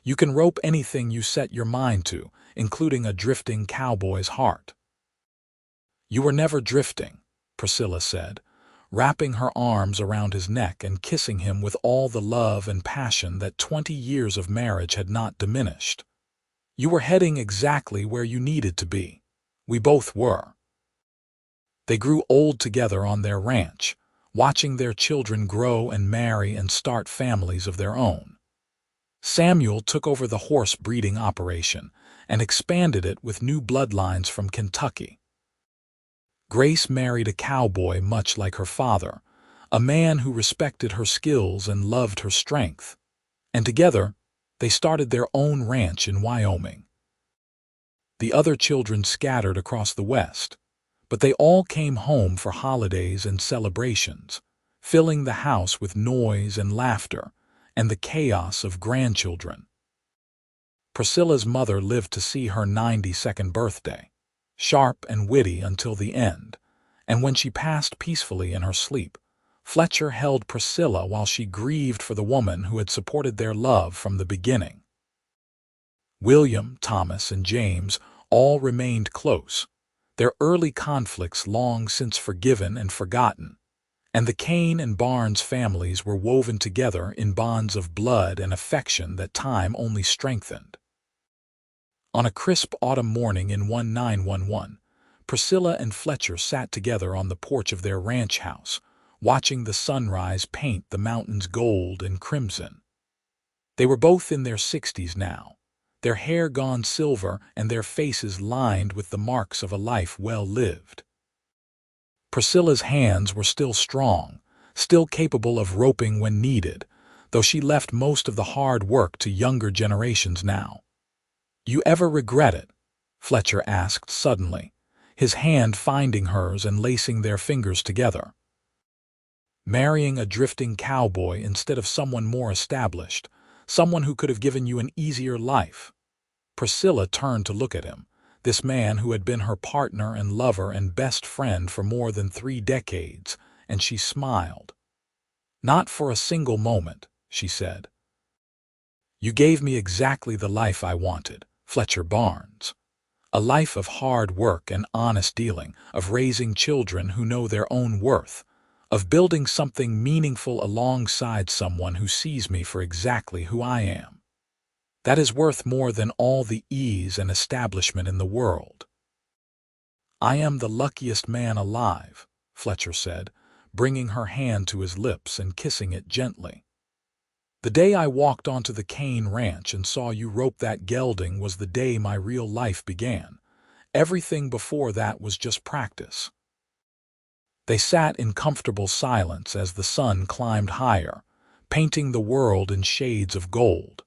A: You can rope anything you set your mind to, including a drifting cowboy's heart." "You were never drifting," Priscilla said, wrapping her arms around his neck and kissing him with all the love and passion that 20 years of marriage had not diminished. "You were heading exactly where you needed to be. We both were." They grew old together on their ranch, watching their children grow and marry and start families of their own. Samuel took over the horse breeding operation and expanded it with new bloodlines from Kentucky. Grace married a cowboy much like her father, a man who respected her skills and loved her strength. And together, they started their own ranch in Wyoming. The other children scattered across the West, but they all came home for holidays and celebrations, filling the house with noise and laughter and the chaos of grandchildren. Priscilla's mother lived to see her 92nd birthday, sharp and witty until the end, and when she passed peacefully in her sleep, Fletcher held Priscilla while she grieved for the woman who had supported their love from the beginning. William, Thomas, and James all remained close, their early conflicts long since forgiven and forgotten, and the Kane and Barnes families were woven together in bonds of blood and affection that time only strengthened. On a crisp autumn morning in 1911, Priscilla and Fletcher sat together on the porch of their ranch house, watching the sunrise paint the mountains gold and crimson. They were both in their 60s now, their hair gone silver and their faces lined with the marks of a life well lived. Priscilla's hands were still strong, still capable of roping when needed, though she left most of the hard work to younger generations now. "You ever regret it?" Fletcher asked suddenly, his hand finding hers and lacing their fingers together. "Marrying a drifting cowboy instead of someone more established, someone who could have given you an easier life." Priscilla turned to look at him, this man who had been her partner and lover and best friend for more than 3 decades, and she smiled. "Not for a single moment," she said. "You gave me exactly the life I wanted, Fletcher Barnes. A life of hard work and honest dealing, of raising children who know their own worth, of building something meaningful alongside someone who sees me for exactly who I am. That is worth more than all the ease and establishment in the world." "I am the luckiest man alive," Fletcher said, bringing her hand to his lips and kissing it gently. "The day I walked onto the Kane ranch and saw you rope that gelding was the day my real life began. Everything before that was just practice." They sat in comfortable silence as the sun climbed higher, painting the world in shades of gold.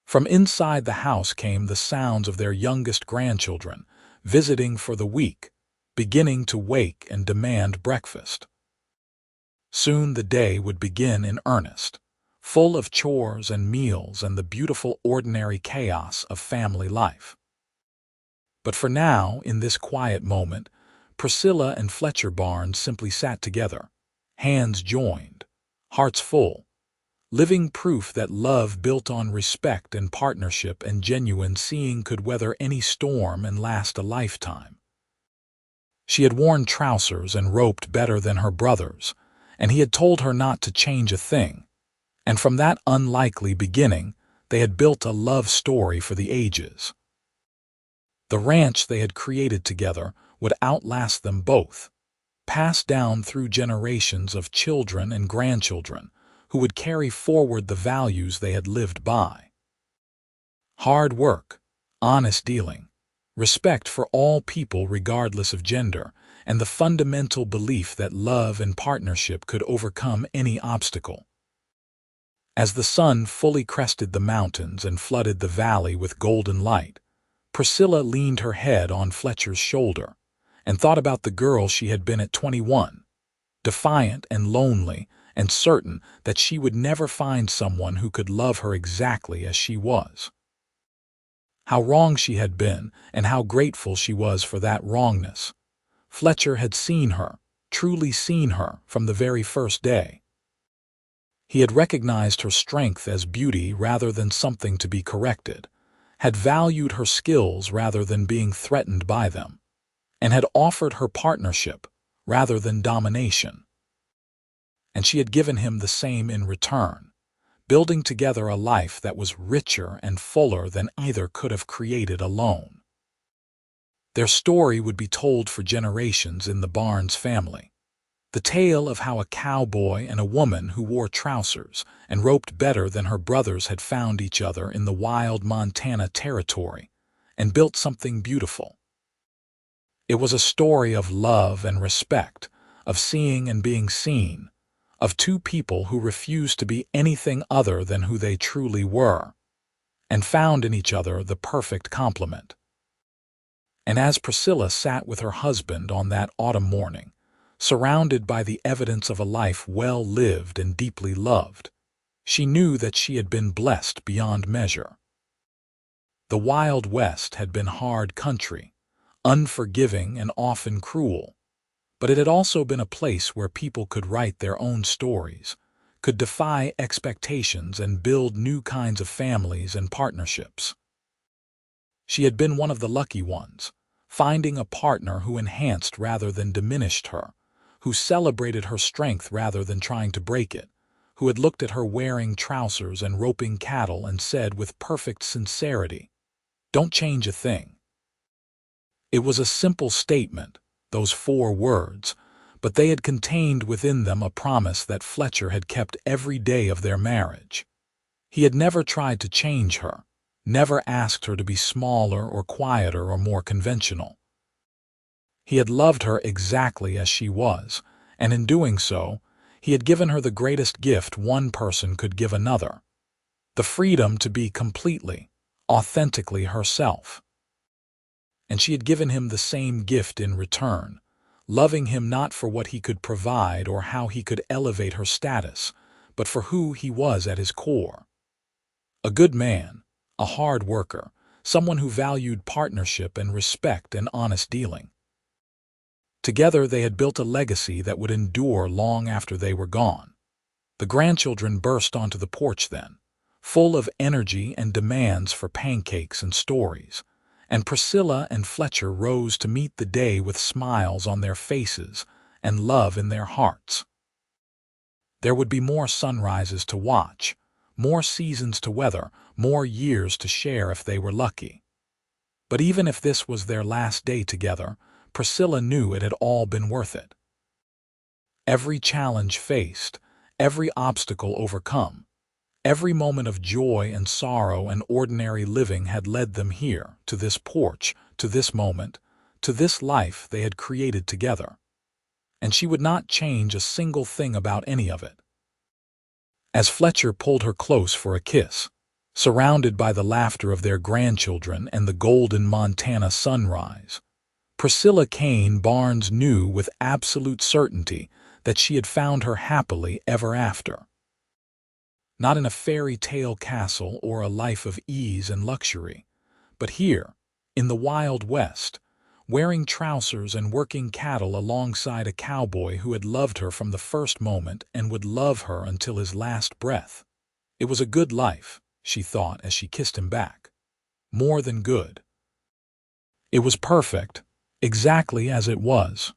A: From inside the house came the sounds of their youngest grandchildren, visiting for the week, beginning to wake and demand breakfast. Soon the day would begin in earnest, full of chores and meals and the beautiful ordinary chaos of family life. But for now, in this quiet moment, Priscilla and Fletcher Barnes simply sat together, hands joined, hearts full, living proof that love built on respect and partnership and genuine seeing could weather any storm and last a lifetime. She had worn trousers and roped better than her brothers, and he had told her not to change a thing. And from that unlikely beginning, they had built a love story for the ages. The ranch they had created together would outlast them both, passed down through generations of children and grandchildren who would carry forward the values they had lived by. Hard work, honest dealing, respect for all people regardless of gender, and the fundamental belief that love and partnership could overcome any obstacle. As the sun fully crested the mountains and flooded the valley with golden light, Priscilla leaned her head on Fletcher's shoulder and thought about the girl she had been at 21, defiant and lonely and certain that she would never find someone who could love her exactly as she was. How wrong she had been and how grateful she was for that wrongness. Fletcher had seen her, truly seen her, from the very first day. He had recognized her strength as beauty rather than something to be corrected, had valued her skills rather than being threatened by them, and had offered her partnership rather than domination. And she had given him the same in return, building together a life that was richer and fuller than either could have created alone. Their story would be told for generations in the Barnes family. The tale of how a cowboy and a woman who wore trousers and roped better than her brothers had found each other in the wild Montana territory and built something beautiful. It was a story of love and respect, of seeing and being seen, of two people who refused to be anything other than who they truly were, and found in each other the perfect complement. And as Priscilla sat with her husband on that autumn morning, surrounded by the evidence of a life well lived and deeply loved, she knew that she had been blessed beyond measure. The Wild West had been hard country, unforgiving and often cruel, but it had also been a place where people could write their own stories, could defy expectations and build new kinds of families and partnerships. She had been one of the lucky ones, finding a partner who enhanced rather than diminished her, who celebrated her strength rather than trying to break it, who had looked at her wearing trousers and roping cattle and said with perfect sincerity, "Don't change a thing." It was a simple statement, those 4 words, but they had contained within them a promise that Fletcher had kept every day of their marriage. He had never tried to change her, never asked her to be smaller or quieter or more conventional. He had loved her exactly as she was, and in doing so, he had given her the greatest gift one person could give another, the freedom to be completely, authentically herself. And she had given him the same gift in return, loving him not for what he could provide or how he could elevate her status, but for who he was at his core. A good man, a hard worker, someone who valued partnership and respect and honest dealing. Together they had built a legacy that would endure long after they were gone. The grandchildren burst onto the porch then, full of energy and demands for pancakes and stories, and Priscilla and Fletcher rose to meet the day with smiles on their faces and love in their hearts. There would be more sunrises to watch, more seasons to weather, more years to share if they were lucky. But even if this was their last day together, Priscilla knew it had all been worth it. Every challenge faced, every obstacle overcome, every moment of joy and sorrow and ordinary living had led them here, to this porch, to this moment, to this life they had created together. And she would not change a single thing about any of it. As Fletcher pulled her close for a kiss, surrounded by the laughter of their grandchildren and the golden Montana sunrise, Priscilla Barnes knew with absolute certainty that she had found her happily ever after. Not in a fairy tale castle or a life of ease and luxury, but here, in the Wild West, wearing trousers and working cattle alongside a cowboy who had loved her from the first moment and would love her until his last breath. It was a good life, she thought as she kissed him back. More than good. It was perfect, exactly as it was.